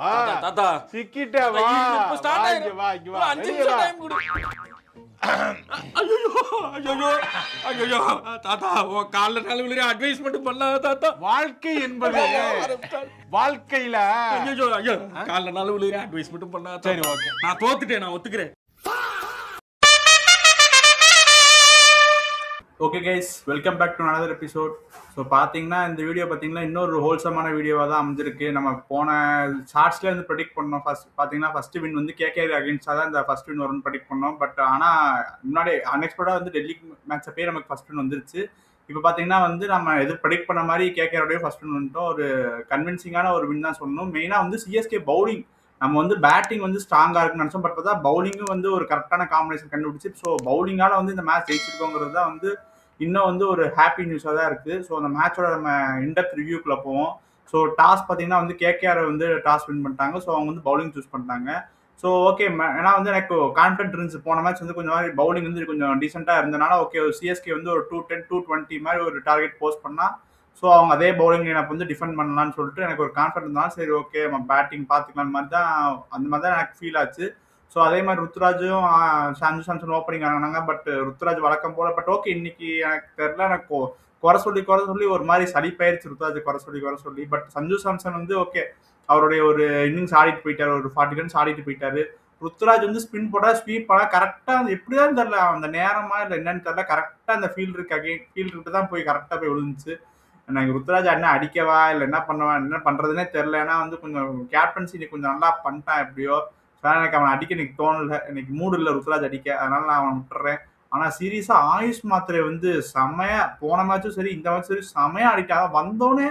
வா தாத்தா சிக்கிட்ட வா இப்ப ஸ்டார்ட் வாங்க வா இங்க வா 5 நிமிஷம் டைம் கொடு. ஐயோ ஐயோ ஐயோ தாத்தா உன் கால்ல நாள் விழுற அட்வைஸ் மட்டும் பண்ணாத தாத்தா. வாழ்க்கை என்பது வாழ்க்கையில ஐயோ ஐயோ கால்ல நாள் விழுற அட்வைஸ் மட்டும் பண்ணாத. சரி ஓகே நான் தோத்துட்டேன், நான் ஒத்துக்கிறேன். Okay guys, welcome back to another episode. So பார்த்தீங்கன்னா இந்த வீடியோ பார்த்தீங்கன்னா இன்னொரு ஹோல்சமான வீடியோவாக தான் அமைஞ்சிருக்கு. நம்ம போன ஷார்ட்ஸ்லேயே வந்து ப்ரெடிக்ட் பண்ணோம். ஃபஸ்ட்டு வின் வந்து கேகேஆர் அகேன்ஸ்டாக தான் இந்த ஃபஸ்ட் வின் வரும்னு ப்ரெடிக்ட் பண்ணோம். பட் ஆனால் முன்னாடி அன்எக்ஸ்பெக்டாக வந்து டெல்லி மேட்சை போய் நமக்கு ஃபஸ்ட் வின் வந்துருச்சு. இப்போ பார்த்தீங்கன்னா வந்து நம்ம ப்ரெடிக்ட் பண்ண மாதிரி கேகேஆரோடய ஃபஸ்ட் வின் வந்துட்டோம். ஒரு கன்வின்சிங்கான ஒரு வின் தான் சொல்லணும். மெயினாக வந்து சிஎஸ்கே பவுலிங், நம்ம வந்து பேட்டிங் வந்து ஸ்ட்ராங்காக இருக்குன்னு நினச்சோம். பட் பார்த்தா பவுலிங்கும் வந்து ஒரு கரெக்டான காம்பினேஷன் கண்டுபிடிச்சி ஸோ பவுலிங்கால் வந்து இந்த மேட்ச் ஜெயிச்சிருக்கோங்கிறது தான் வந்து இன்னும் வந்து ஒரு ஹாப்பி நியூஸாக தான் இருக்குது. ஸோ அந்த மேட்சோட நம்ம இன்டெப்த் ரிவ்யூக்குள்ளே போவோம். ஸோ டாஸ் பார்த்தீங்கன்னா வந்து கேகேஆர் வந்து டாஸ் வின் பண்ணிட்டாங்க. ஸோ அவங்க வந்து பவுலிங் சூஸ் பண்ணிட்டாங்க. ஸோ ஓகே, ஏன்னா வந்து எனக்கு கான்ஃபிடென்ட் இருந்துச்சு. போன மேட்ச் வந்து கொஞ்சம் மாதிரி பவுலிங் வந்து கொஞ்சம் டீசெண்டாக இருந்தனால ஓகே சிஎஸ்கே வந்து ஒரு 210 220 மாதிரி ஒரு டார்கெட் போஸ்ட் பண்ணால் ஸோ அவங்க அதே பவுலிங் லைனப் வந்து டிஃபெண்ட் பண்ணலான்னு சொல்லிட்டு எனக்கு ஒரு கான்ஃபிடென்ட் இருந்தாலும் சரி ஓகே நம்ம பேட்டிங் பார்த்துக்கலாம் மாதிரி தான், அந்த மாதிரி தான் எனக்கு ஃபீல் ஆச்சு. ஸோ அதே மாதிரி ருத்ராஜும் சஞ்சு சாம்சன் ஓப்பனிங் ஆனாங்க. பட் ருத்ராஜ் வழக்கம் போல. பட் ஓகே இன்னைக்கு எனக்கு தெரியல, எனக்கு குறை சொல்லி ஒரு மாதிரி சளிப்பாயிருச்சு ருத்ராஜ் குறை சொல்லி. பட் சஞ்சு சாம்சன் வந்து ஓகே அவருடைய ஒரு இன்னிங்ஸ் ஆடிட்டு போயிட்டாரு, ஒரு 40 ரன்ஸ் ஆடிட்டு போயிட்டாரு. ருத்ராஜ் வந்து ஸ்பின் போட்டா ஸ்வீப் பண்ணா கரெக்டாக அந்த எப்படிதான் தெரியல, அந்த நேரமா இல்லை என்னன்னு தெரியல, கரெக்டாக அந்த ஃபீல்டுக்கு தான் போய் கரெக்டாக போய் விழுந்துச்சு. எனக்கு ருத்ராஜ் என்ன அடிக்கவா இல்லை என்ன பண்ணுறதுனே தெரில. ஏன்னா வந்து கொஞ்சம் கேப்டன்சி இன்னைக்கு கொஞ்சம் நல்லா பண்ணிட்டான் எப்படியோ. எனக்கு அவன் அடிக்க எனக்கு தோணலை, எனக்கு மூடு இல்லை ருத்ராஜ் அடிக்க, அதனால நான் அவன் விட்டுறேன். ஆனால் சீரியஸாக ஆயுஷ் மாத்திரை வந்து செம்மையா போன மேட்சும் சரி இந்த மேட்சும் சரி செம்மையா ஆடிட்டாங்க. வந்தோடனே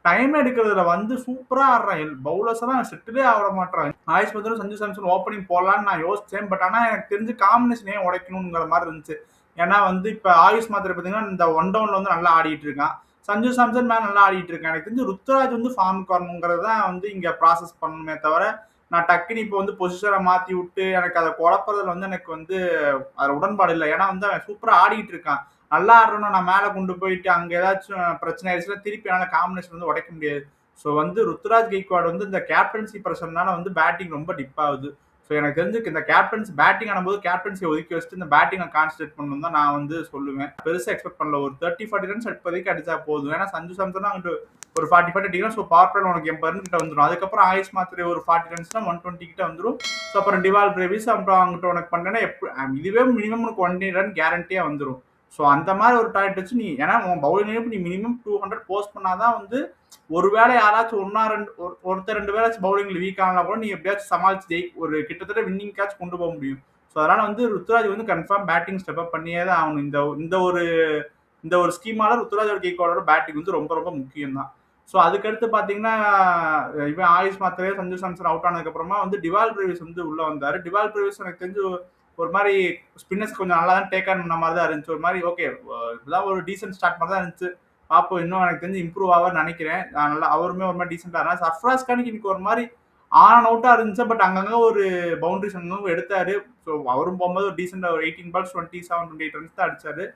டைம் எடுக்கிறதுல வந்து சூப்பராக ஆடுறான். பவுலர்ஸ் எல்லாம் செட்டிலே ஆட மாட்டான். ஆயுஷ் மாத்திரம் சஞ்சு சாம்சன் ஓப்பனிங் போடலான்னு நான் யோசிச்சேன். பட் ஆனால் எனக்கு தெரிஞ்சு காம்பினேஷன் ஏன் உடைக்கணுங்கிற மாதிரி இருந்துச்சு. ஏன்னா வந்து இப்போ ஆயுஷ் மாத்திரை பார்த்தீங்கன்னா இந்த ஒன் டவுன்ல வந்து நல்லா ஆடிட்டு இருக்கான். சஞ்சு சாம்சன் மேலே நல்லா ஆடிட்டு இருக்கான். எனக்கு தெரிஞ்சு ருத்ராஜ் வந்து ஃபார்முக்கு வரணுங்கிறது தான் வந்து இங்கே ப்ராசஸ் பண்ணணுமே தவிர நான் டக்குன்னு இப்போ வந்து பொசிஷனை மாற்றி விட்டு எனக்கு அதை குழப்பறதுல வந்து எனக்கு வந்து அதில் உடன்பாடு இல்லை. ஏன்னா வந்து அவன் சூப்பராக ஆடிட்டு இருக்கான். நல்லா ஆடுறோன்னு நான் மேலே கொண்டு போயிட்டு அங்கே ஏதாச்சும் பிரச்சனை ஆயிடுச்சுன்னா திருப்பி என்னால் காம்பினேஷன் வந்து உடைக்க முடியாது. ஸோ வந்து ருத்ராஜ் கெய்க்வாட் வந்து இந்த கேப்டன்சி பிரச்சனைனால வந்து பேட்டிங் ரொம்ப டிப் ஆகுது. ஸோ எனக்கு தெரிஞ்சு இந்த கேப்டன்சி பேட்டிங் ஆனும்போது கேப்டன்சியை ஒதுக்கி வச்சுட்டு இந்த பேட்டிங்கை கான்சன்ட்ரேட் பண்ணணும் தான் நான் வந்து சொல்லுவேன். பெருசாக எக்ஸ்பெக்ட் பண்ணல, ஒரு 30-40 ரன்ஸ் இப்போதைக்கு அடிச்சா போதும். ஏன்னா சஞ்சு சாம்சன் அங்கிட்டு ஒரு 40-40 அடிக்கலாம். ஸோ பவர் பிளேல உனக்கு 80 ரன் கிட்ட வந்துடும். அதுக்கப்புறம் ஆயுஷ் மாத்திரை ஒரு 40 ரன்ஸ்னா 120 கிட்ட வந்துடும். ஸோ அப்புறம் டிவால் பிரேவிஸ் அப்புறம் அங்கிட்ட உனக்கு பண்ணேன்னா இதுவே மினிமம் உனக்கு 1 ரன் கேரண்டியாக வந்துடும். ஸோ அந்த மாதிரி ஒரு டார்கெட் வச்சு நீ ஏன்னா உன் பவுலிங் நீ மினிமம் 200 போஸ்ட் பண்ணாதான் வந்து ஒருவேளை யாராச்சும் ஒருத்தர் 2 பேராச்சும் பவுலிங்ல வீக் ஆனா கூட நீ எப்படியாச்சும் சமாளிச்சு ஒரு கிட்டத்தட்ட வின்னிங் கேட்ச் கொண்டு போக முடியும். ஸோ அதனால வந்து ருத்ராஜ் வந்து கன்ஃபார்ம் பேட்டிங் ஸ்டெப் அப் பண்ணியே தான் ஆகணும். இந்த ஒரு ஸ்கீமால ருத்ராஜோட கெய்க்வாடோட பேட்டிங் வந்து ரொம்ப ரொம்ப முக்கியம் தான். ஸோ அதுக்கடுத்து பார்த்தீங்கன்னா இவன் ஆயுஷ் மாத்திரையே சஞ்சு சாம்சன் அவுட் ஆனதுக்கப்புறமா வந்து டிவால் பிரேவிஸ் வந்து உள்ள வந்தார். டிவால் பிரேவிஸ் எனக்கு தெரிஞ்சு ஒரு மாதிரி ஸ்பின்னர்ஸ் கொஞ்சம் நல்லா தான் டேக் ஆன் பண்ண மாதிரி தான் இருந்துச்சு. ஒரு மாதிரி ஓகே இப்போதான் ஒரு டீசென்ட் ஸ்டார்ட் மாதிரி தான் இருந்துச்சு. பார்ப்போம் இன்னும் எனக்கு தெரிஞ்சு இம்ப்ரூவ் ஆவார்னு நினைக்கிறேன். நல்லா அவருமே ஒரு மாதிரி டீசெண்டாக இருந்தார். சர்ஃப்ராஸ் கானுக்கு இன்னைக்கு ஒரு மாதிரி ஆன் அவுட்டாக இருந்துச்சு. பட் அங்கங்கே ஒரு பவுண்டரிஸ் அங்கங்கே எடுத்தாரு. ஸோ அவரும் போகும்போது ஒரு டீசெண்டாக ஒரு 18 balls 27-28 ரன்ஸ் தான் அடிச்சாரு.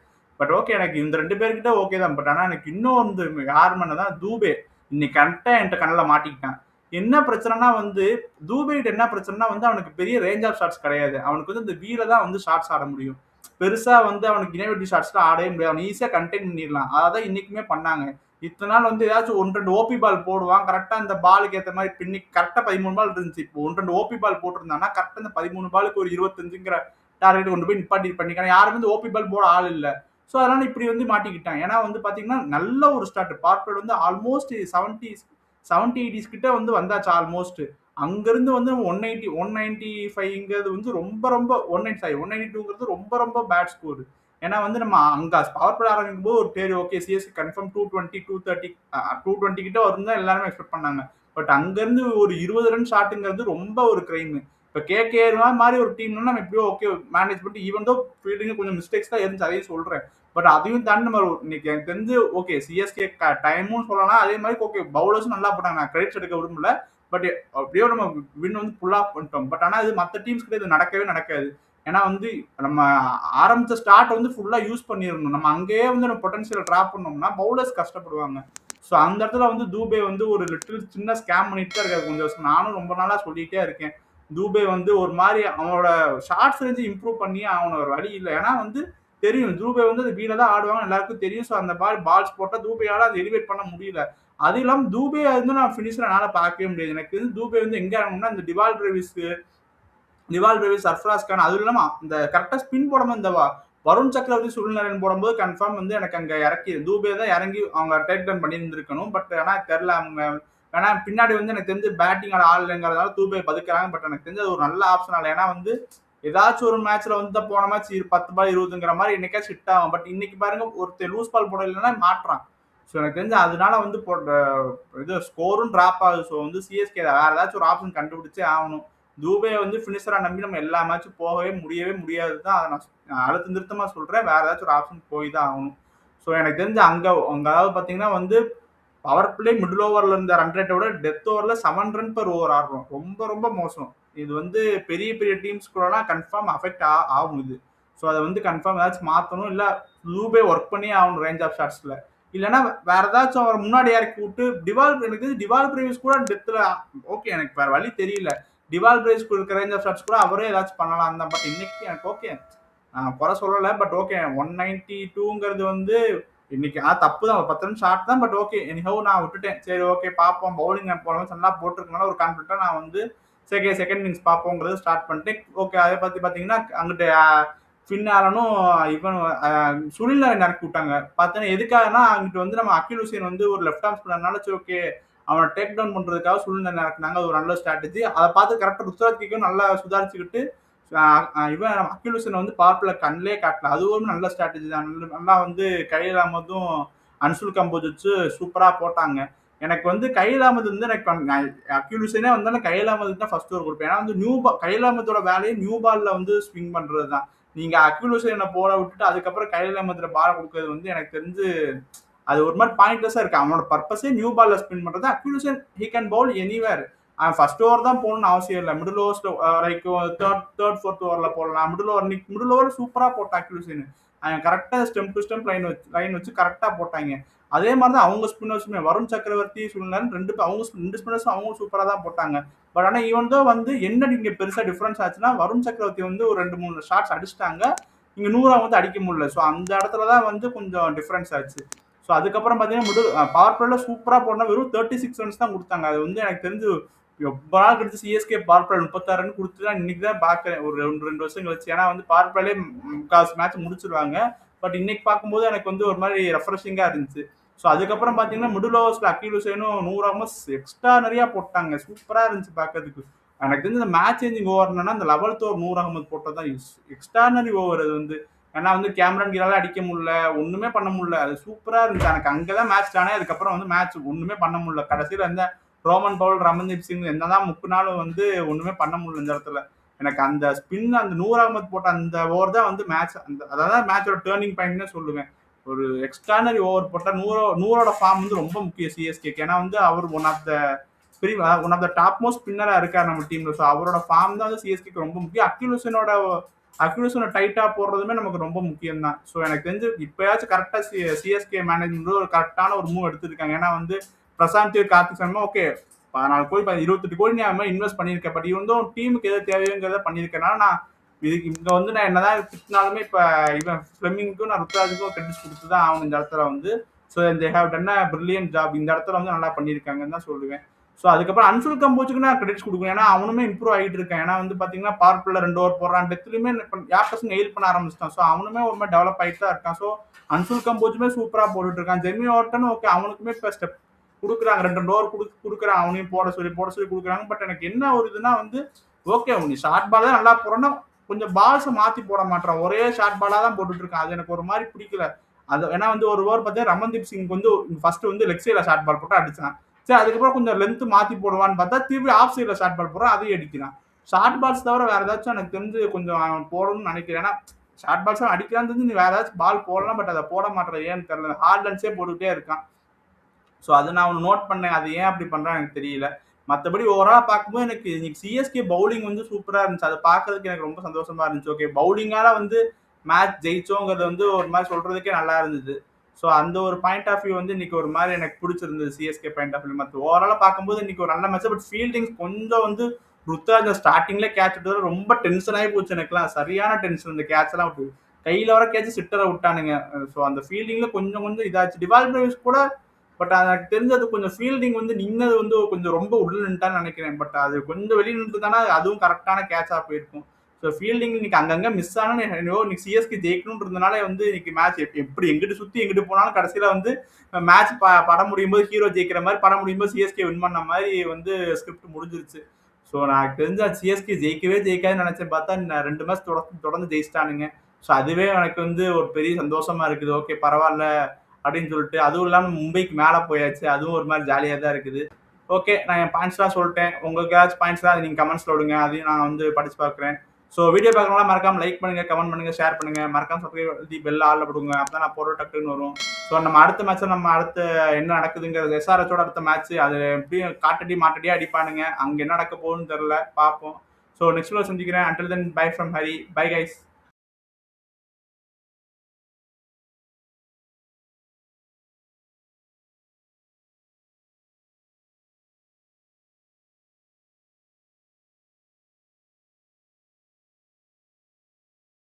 பட் ஓகே எனக்கு இந்த 2 பேர்கிட்ட ஓகே தான். பட் ஆனால் எனக்கு இன்னும் வந்து யார் தான் தூபே இன்னைக்கு கரெக்டாக என்கிட்ட கண்ணில் மாட்டிக்கிட்டான். என்ன பிரச்சனைனா வந்து தூபேகிட்ட என்ன பிரச்சனைனா வந்து அவனுக்கு பெரிய ரேஞ்ச் ஆஃப் ஷாட்ஸ் கிடையாது. அவனுக்கு வந்து இந்த வீல தான் வந்து ஷாட்ஸ் ஆட முடியும். பெருசா வந்து அவனுக்கு இனோவேட்டிவ் ஷாட்ஸ்லாம் ஆடவே முடியாது. அவன் ஈஸியாக கண்டெயின் பண்ணிடலாம். அதான் இன்னைக்குமே பண்ணாங்க. இத்தனை நாள் வந்து ஏதாச்சும் 1-2 ஓபி பால் போடுவான். கரெக்டாக அந்த பாலுக்கு ஏற்ற மாதிரி பின்னி கரெக்டாக 13 பால் இருந்துச்சு. இப்போ 1-2 ஓபி பால் போட்டிருந்தான்னா கரெக்டாக இந்த 13 பாலுக்கு ஒரு 25ங்கிற டார்கெட் கொண்டு போய் நிப்பாட்டி பண்ணிக்கலாம். யாரும் வந்து ஓபி பால் போட ஆள் இல்லை. ஸோ அதனால இப்படி வந்து மாட்டிக்கிட்டான். ஏன்னா வந்து பார்த்தீங்கன்னா நல்ல ஒரு ஸ்டார்ட் பார்ப்பேட் வந்து ஆல்மோஸ்ட் 70-80s கிட்ட வந்து வந்தாச்சு ஆல்மோஸ்ட். அங்கிருந்து வந்து 195ங்கிறது வந்து ரொம்ப ரொம்ப 192ங்கிறது ரொம்ப ரொம்ப பேட் ஸ்கோர். ஏன்னா வந்து நம்ம அங்கே பவர் பிளே ஆரம்பிக்கும் போது ஒரு பேர் ஓகே சிஎஸ்கே கன்ஃபார்ம் 220 கிட்ட வரும் தான் எல்லாருமே எக்ஸ்பெக்ட் பண்ணாங்க. பட் அங்கேருந்து ஒரு 20 ரன் ஷாட்டுங்கிறது ரொம்ப ஒரு கிரைம். இப்போ கேகேஆர் மாதிரி ஒரு டீம்னா நம்ம எப்படியோ ஓகே மேனேஜ் பண்ணிட்டு ஈவன் தோ ஃபீல்டிங் கொஞ்சம் மிஸ்டேக்ஸ் தான் இருந்துச்சு, அதையும் சொல்கிறேன். பட் அதையும் தாண்டி நம்ம இன்னைக்கு எனக்கு தெரிஞ்சு ஓகே சிஎஸ்கே டைமும் சொல்லலாம். அதே மாதிரி ஓகே பவுலர்ஸும் நல்லா போட்டாங்க. நான் கிரெடிட்ஸ் எடுக்க விரும்பல. பட் அப்படியே நம்ம வின் வந்து ஃபுல் ஆஃப் பண்ணிட்டோம். பட் ஆனால் இது மற்ற டீம்ஸ் கிட்ட இது நடக்காது. ஏன்னா வந்து நம்ம ஆரம்பித்த ஸ்டார்ட் வந்து ஃபுல்லாக யூஸ் பண்ணிடணும். நம்ம அங்கேயே வந்து நம்ம பொட்டன்ஷியல் ட்ராப் பண்ணோம்னா பவுலர்ஸ் கஷ்டப்படுவாங்க. ஸோ அந்த இடத்துல வந்து தூபே வந்து ஒரு லிட்டில் சின்ன ஸ்கேம் பண்ணிட்டு தான் இருக்காரு கொஞ்சம் வருஷம். நானும் ரொம்ப நாளா சொல்லிட்டே இருக்கேன். தூபே வந்து ஒரு மாதிரி அவனோட ஷார்ட்ஸ் ரேஞ்சு இம்ப்ரூவ் பண்ணி அவன ஒரு வழி இல்லை. ஏன்னா வந்து தெரியும் தூபே வந்து அந்த வீல தான் ஆடுவாங்க எல்லாருக்கும் தெரியும். ஸோ அந்த மாதிரி பால்ஸ் போட்டால் தூபையால அதை எலிவேட் பண்ண முடியல. அது இல்லாமல் தூபே வந்து நான் ஃபினிஷர் என்னால் பார்க்கவே முடியாது. எனக்கு வந்து தூபே வந்து எங்கே இறங்கணும்னா இந்த டிவால் பிரேவிஸ் சர்ஃப்ராஸ் கான் அது இல்லாமல் இந்த கரெக்டாக ஸ்பின் போடும்போது இந்த வருண் சக்கரவர்த்தி சுழ்நரன் போடும்போது கன்ஃபார்ம் வந்து எனக்கு அங்கே இறக்கி தூபே தான் இறங்கி அவங்க டேக் டவுன் பண்ணியிருந்திருக்கணும். பட் ஆனால் தெரில அவங்க ஏன்னா பின்னாடி வந்து எனக்கு தெரிஞ்சு பேட்டிங் ஆட ஆள் இல்லைங்கிறதுனால தூபே பதுக்குறாங்க. பட் எனக்கு தெரிஞ்சு அது ஒரு நல்ல ஆப்ஷன் ஆகல. ஏன்னா வந்து ஏதாச்சும் ஒரு மேட்ச்ல வந்து போன மேட்ச் 10 பால் 20ங்கிற மாதிரி என்னைக்காச்சும் ஹிட் ஆகும். பட் இன்னைக்கு பாருங்க ஒருத்தர் லூஸ் பால் போட இல்லைன்னா மாற்றான். ஸோ எனக்கு தெரிஞ்சு அதனால வந்து இது ஸ்கோரும் டிராப் ஆகுது. ஸோ வந்து சிஎஸ்கே வேற ஏதாச்சும் ஒரு ஆப்ஷன் கண்டுபிடிச்சே ஆகணும். தூபே வந்து ஃபினிஷரா நம்பி நம்ம எல்லா மேட்சும் போகவே முடியாது தான். அதை நான் அழுத்த நிறுத்தமா சொல்றேன். வேற ஏதாச்சும் ஒரு ஆப்ஷன் போய் தான் ஆகணும். ஸோ எனக்கு தெரிஞ்சு அங்க அதாவது பாத்தீங்கன்னா வந்து பவர் பிளே மிடில் ஓவர்ல இருந்த ரன் ரேட்டை விட டெத் ஓவர்ல 7 ரன் per ஓவர் ஆடுறோம். ரொம்ப ரொம்ப மோசம். இது வந்து பெரிய பெரிய டீம்ஸ் கூடலாம் கன்ஃபார்ம் அஃபெக்ட் ஆகும் இது. ஸோ அதை வந்து கன்ஃபார்ம் ஏதாச்சும் மாற்றணும். இல்லை லூபே ஒர்க் பண்ணி ஆகணும் ரேஞ்ச் ஆஃப் ஷாட்ஸ்ல. இல்லைன்னா வேற ஏதாச்சும் அவர் முன்னாடி இறக்கி விட்டு எனக்கு டிவால் பிரேவிஸ் கூட டெத்தில் ஓகே எனக்கு வேற வழி தெரியல. டிவால் பிரேவிஸ் இருக்கிற ரேஞ்ச் ஆஃப் ஷாட்ஸ் கூட அவரே ஏதாச்சும் பண்ணலாம் தான். பட் இன்னைக்கு எனக்கு ஓகே நான் குறை சொல்லலை. பட் ஓகே 192ங்கிறது வந்து இன்னைக்கு தப்பு தான். 10 ரன் ஷார்ட் தான். பட் ஓகே எனிஹவ் நான் விட்டுட்டேன். சரி ஓகே பார்ப்போம் பவுலிங் போனோம் நல்லா போட்டிருக்கனால ஒரு கான்ஃபிடென்ட்டா நான் வந்து செகண்ட் இன்னிங்ஸ் பார்ப்போங்கிறது ஸ்டார்ட் பண்ணிட்டேன். ஓகே அதை பற்றி பார்த்தீங்கன்னா அங்கிட்டு ஃபின் ஆலனும் இவன் சுனில் நாராயண் இறக்கி விட்டாங்க. பார்த்தீங்கன்னா எதுக்காகனா அங்கிட்டு வந்து நம்ம அகில் ஹுசேன் வந்து ஒரு லெஃப்ட் ஆர்ம் ஸ்பின்னர்னால சரி ஓகே அவனை டேக் டவுன் பண்ணுறதுக்காக சுனில் நாராயண் இறக்குனாங்க. அது ஒரு நல்ல ஸ்ட்ராட்டஜி. அதை பார்த்து கரெக்டாக ருத்ராஜ் கேக்கும் நல்லா சுதாரிச்சுக்கிட்டு இவன் அகில் ஹுசேன் வந்து பார்ப்பில் கண்ணிலே காட்டல. அதுவும் நல்ல ஸ்ட்ராட்டஜி தான். நல்லா வந்து கைல் அஹமதும் அன்சுல் கம்போஜ் வச்சு சூப்பராக போட்டாங்க. எனக்கு வந்து கைல் அஹமது வந்து எனக்கு அகில் ஹுசேனே வந்தாலும் கைல் அஹமதுக்கு தான் ஃபர்ஸ்ட் ஓவர் கொடுப்பேன். ஏன்னா வந்து கைல் அஹமதோட வேலையை நியூ பால்ல வந்து ஸ்விங் பண்றது தான். நீங்க அகில் ஹுசேனை போட விட்டுட்டு அதுக்கப்புறம் கைல் அஹமதுல பால் கொடுக்கறது வந்து எனக்கு தெரிஞ்சு அது ஒரு மாதிரி பாயிண்ட்லெஸ்ஸா இருக்கு. அவனோட பர்பஸே நியூ பால்ல ஸ்பின் பண்றது. Akhil Hussain he can bowl anywhere. First over தான் போகணும்னு அவசியம் இல்லை. மிடில் ஓவர்ஸ்ல வரைக்கும் தேர்ட் ஃபோர்த் ஓவர்ல போடலாம். மிடில் ஓவர் சூப்பரா போட்டான் அகில் ஹுசேன். அவன் கரெக்டா ஸ்டெம்ப் டு ஸ்டெம்ப் லைன் வச்சு கரெக்டா போட்டாங்க. அதே மாதிரி தான் அவங்க ஸ்பின்னர்ஸுமே வருண் சக்கரவர்த்தி சுனில் ரெண்டு ஸ்பின்னர்ஸும் அவங்க சூப்பரா தான் போட்டாங்க. பட் ஆனால் இவன் தான் வந்து என்ன இங்க பெருசா டிஃபரன்ஸ் ஆச்சுன்னா வருண் சக்கரவர்த்தி வந்து ஒரு 2-3 ஷாட்ஸ் அடிச்சிட்டாங்க. இங்க 100 வந்து அடிக்க முடியல. ஸோ அந்த இடத்துல தான் வந்து கொஞ்சம் டிஃபரன்ஸ் ஆச்சு. ஸோ அதுக்கப்புறம் பார்த்தீங்கன்னா பவர் பிளேல சூப்பரா போனா வெறும் 36 ரன்ஸ் தான் கொடுத்தாங்க. அது வந்து எனக்கு தெரிஞ்சு ரொம்ப நாள் கழிச்சு சிஎஸ்கே பவர் பிளே 36 ரன் கொடுத்து தான் இன்னைக்கு தான் பார்க்குறேன் ஒரு 2 வருஷம் கழிச்சு. ஏன்னா வந்து பவர் பிளேலே முக்கால் மேட்ச் முடிச்சிருவாங்க. பட் இன்னைக்கு பார்க்கும்போது எனக்கு வந்து ஒரு மாதிரி ரெஃப்ரெஷிங்கா இருந்துச்சு. ஸோ அதுக்கப்புறம் பார்த்தீங்கன்னா மிடில் ஓவர்ஸ்ல அகில் ஹுசேனும் 100 எக்ஸ்ட்ரா நிறையா போட்டாங்க. சூப்பராக இருந்துச்சு பார்க்கறதுக்கு. எனக்கு தெரிஞ்சு இந்த மேட்ச் சேஞ்சிங் ஓவர்னா அந்த 11th ஓவர் 100 போட்டது தான் எக்ஸ்ட்ரானரி ஓவர். அது வந்து ஏன்னா வந்து கேமரன் கீழால அடிக்க முடியல, ஒண்ணுமே பண்ண முடியல. அது சூப்பரா இருந்துச்சு. எனக்கு அங்கதான் மேட்ச் ஆனே. அதுக்கப்புறம் வந்து மேட்ச் ஒண்ணுமே பண்ண முடியல. கடைசியில எந்த ரோமன் பவுல் ரமன்தீப் சிங் என்னதான் முக்குனாலும் வந்து ஒண்ணுமே பண்ண முடியல இந்த இடத்துல. எனக்கு அந்த ஸ்பின் அந்த 100 போட்ட அந்த ஓவர் தான் வந்து மேட்ச் அதான் மேட்சோட டேர்னிங் பாயிண்ட்னே சொல்லுவேன். ஒரு எக்ஸ்ட்ரானரி ஓவர் போட்டா 100ஓட ஃபார்ம் வந்து ரொம்ப முக்கியம் சிஎஸ்கேக்கு. ஏன்னா வந்து அவர் one of the top most ஸ்பின்னரா இருக்காரு நம்ம டீம்ல. ஸோ அவரோட ஃபார்ம் தான் வந்து சிஎஸ்கேக்கு ரொம்ப முக்கியம். அக்யூலேஷனை டைட்டா போடுறதுமே நமக்கு ரொம்ப முக்கியம் தான். ஸோ எனக்கு தெரிஞ்சு இப்பயாச்சும் கரெக்டா சிஎஸ்கே மேனேஜ்மெண்ட் ஒரு கரெக்டான ஒரு மூவ் எடுத்திருக்காங்க. ஏன்னா வந்து பிரசாந்த் கார்த்திக் சர்மா ஓகே 14 கோடி 28 கோடி நீ அவன் இன்வெஸ்ட் பண்ணியிருக்கேன். பட் இவன் டீமுக்கு எது தேவைங்கிறத பண்ணியிருக்கேனால நான் இதுக்கு இங்க வந்து நான் என்னதான் திட்டினாலுமே இப்ப இவன் ஃபிளமிங்க்கும் நான் ருத்ராஜுக்கும் கிரெடிட்ஸ் கொடுத்து தான் ஆகணும் இந்த இடத்துல வந்து. So they have done a brilliant job. இந்த இடத்துல வந்து நல்லா பண்ணியிருக்காங்கன்னு தான் சொல்லுவேன். ஸோ அதுக்கப்புறம் அன்சுல் கம்போஜுக்கு நான் கிரெடிட்ஸ் கொடுக்கணும். ஏன்னா அவனுமே இம்ப்ரூவ் ஆகிட்டு இருக்கான். ஏன்னா வந்து பாத்தீங்கன்னா பவர் பிளேல 2 ஓவர் போடுறான். டெத்லயுமே யாக்கர்ஸ் எயில் பண்ண ஆரம்பிச்சிட்டான். ஸோ அவனுமே ஒரு மாதிரி டெவலப் ஆகிட்டு தான் இருக்கான். ஸோ அன்சுல் கம்போஜுமே சூப்பரா போட்டுட்டு இருக்கான். ஜெர்மி ஓவர்டன் ஓகே அவனுக்குமே இப்போ ஸ்டெப் கொடுக்குறாங்க. 2 ஓவர் கொடுக்குறான். அவனையும் போட சொல்லி கொடுக்குறாங்க. பட் எனக்கு என்ன ஒரு இதுனா வந்து ஓகே நீ ஷார்ட் பால் தான் நல்லா போறோன்னா கொஞ்சம் பால்ஸை மாத்தி போட மாட்டான். ஒரே ஷார்ட் பாலா தான் போட்டுட்டு இருக்கான். அது எனக்கு ஒரு மாதிரி பிடிக்கல. அது ஏன்னா வந்து ஒரு ஓவர் பார்த்தீங்கன்னா ரமன்தீப் சிங் வந்து ஃபர்ஸ்ட் வந்து லெக் சைட்ல ஷார்ட் பால் போட்டு அடிச்சான். சரி அதுக்கப்புறம் கொஞ்சம் லென்த் மாத்தி போடுவான்னு பார்த்தா திருப்பி ஆஃப் சைட்ல ஷார்ட் பால் போடுறான். அதையும் அடிக்கிறான். ஷார்ட் பால்ஸ் தவிர வேற ஏதாச்சும் எனக்கு தெரிஞ்சு கொஞ்சம் போடணும்னு நினைக்கிறேன். ஏன்னா ஷார்ட் பால்ஸ் அடிக்கிறான்னு தெரிஞ்சு நீ வேற ஏதாச்சும் பால் போடலாம். பட் அதை போட மாட்டேன் ஏன்னு தெரியல. ஹார்ட் லன்ஸே போட்டுக்கிட்டே இருக்கான். ஸோ அதை நான் ஒன்று நோட் பண்ணேன். அது ஏன் அப்படி பண்றான்னு எனக்கு தெரியல. மற்றபடி ஓவராலாக பார்க்கும்போது எனக்கு இன்னைக்கு சிஎஸ்கே பவுலிங் வந்து சூப்பராக இருந்துச்சு. அதை பார்க்கறதுக்கு எனக்கு ரொம்ப சந்தோஷமா இருந்துச்சு. ஓகே பவுலிங்கால வந்து மேட்ச் ஜெயிச்சோங்கிறது வந்து ஒரு மாதிரி சொல்றதுக்கே நல்லா இருந்தது. ஸோ அந்த ஒரு பாயிண்ட் ஆஃப் வியூ வந்து இன்னைக்கு ஒரு மாதிரி எனக்கு பிடிச்சிருந்தது சிஎஸ்கே பாயிண்ட் ஆஃப் வியூ. மற்ற ஓவராலாக பார்க்கும்போது இன்னைக்கு ஒரு நல்ல மேட்ச். பட் ஃபீல்டிங்ஸ் கொஞ்சம் வந்து ருத்ராஜ் ஸ்டார்டிங்ல கேட்ச் விட்டது ரொம்ப டென்ஷன் ஆகி போச்சு எனக்குலாம். சரியான டென்ஷன். இந்த கேட்ச் எல்லாம் விட்டு கையில வர கேட்ச் சிட்டரை விட்டானுங்க. ஸோ அந்த ஃபீல்டிங்ல கொஞ்சம் கொஞ்சம் இதாச்சு. டிவால் பிரேவிஸ் கூட பட் எனக்கு தெரிஞ்சது கொஞ்சம் ஃபீல்டிங் வந்து நின்னது வந்து கொஞ்சம் ரொம்ப உள்ள நின்ட்டான்னு நினைக்கிறேன். பட் அது கொஞ்சம் வெளியே நின்று தானே அதுவும் கரெக்டான கேட்சா போயிருக்கும். ஸோ ஃபீல்டிங் இன்னைக்கு அங்கங்க மிஸ் ஆனு இன்னைக்கு சிஎஸ்கே ஜெயிக்கணும்னு இருந்தனால வந்து இன்னைக்கு மேட்ச் எப்படி எங்கிட்டு சுத்தி எங்கிட்டு போனாலும் கடைசியில வந்து மேட்ச் படம் முடியும் போது ஹீரோ ஜெயிக்கிற மாதிரி, படம் முடியும் போது சிஎஸ்கே வின் பண்ண மாதிரி வந்து ஸ்கிரிப்ட் முடிஞ்சிருச்சு. ஸோ நான் தெரிஞ்ச சிஎஸ்கே ஜெயிக்கவே ஜெயிக்காதுன்னு நினைச்சேன். பார்த்தா 2 மேட்ச் தொடர்ந்து ஜெயிச்சிட்டானுங்க. ஸோ அதுவே எனக்கு வந்து ஒரு பெரிய சந்தோஷமா இருக்குது. ஓகே பரவாயில்ல அப்படின்னு சொல்லிட்டு. அதுவும் இல்லாமல் மும்பைக்கு மேலே போயாச்சு. அதுவும் ஒரு மாதிரி ஜாலியாக தான் இருக்குது. ஓகே நான் என் பாயிண்ட்ஸ்லாம் சொல்லிட்டேன். உங்களுக்கு ஏதாச்சும் பாயிண்ட்ஸ்லாம் அது நீங்கள் கமெண்ட்ஸில் விடுங்க. அதையும் நான் வந்து படிச்சு பார்க்குறேன். ஸோ வீடியோ பார்க்கறவங்களாம் மறக்காம லைக் பண்ணுங்க, கமெண்ட் பண்ணுங்க, ஷேர் பண்ணுங்க. மறக்காம சப்ஸ்கிரைப் பெல் ஆல்ல போடுங்க. அப்பதான் நான் போடுற டக்குன்னு வரும். ஸோ நம்ம அடுத்த மேட்ச்ல நம்ம அடுத்த என்ன நடக்குதுங்கிறது எஸ்ஆர்எச்சோட அடுத்த மேட்ச். அது எப்படியும் காட்டடி மாட்டடியா அடிப்பானுங்க. அங்க என்ன நடக்க போகுதுன்னு தெரியல, பார்ப்போம். ஸோ நெக்ஸ்ட் வீடியோ சந்திக்கிறேன். Until then by from Hari. Bye guys.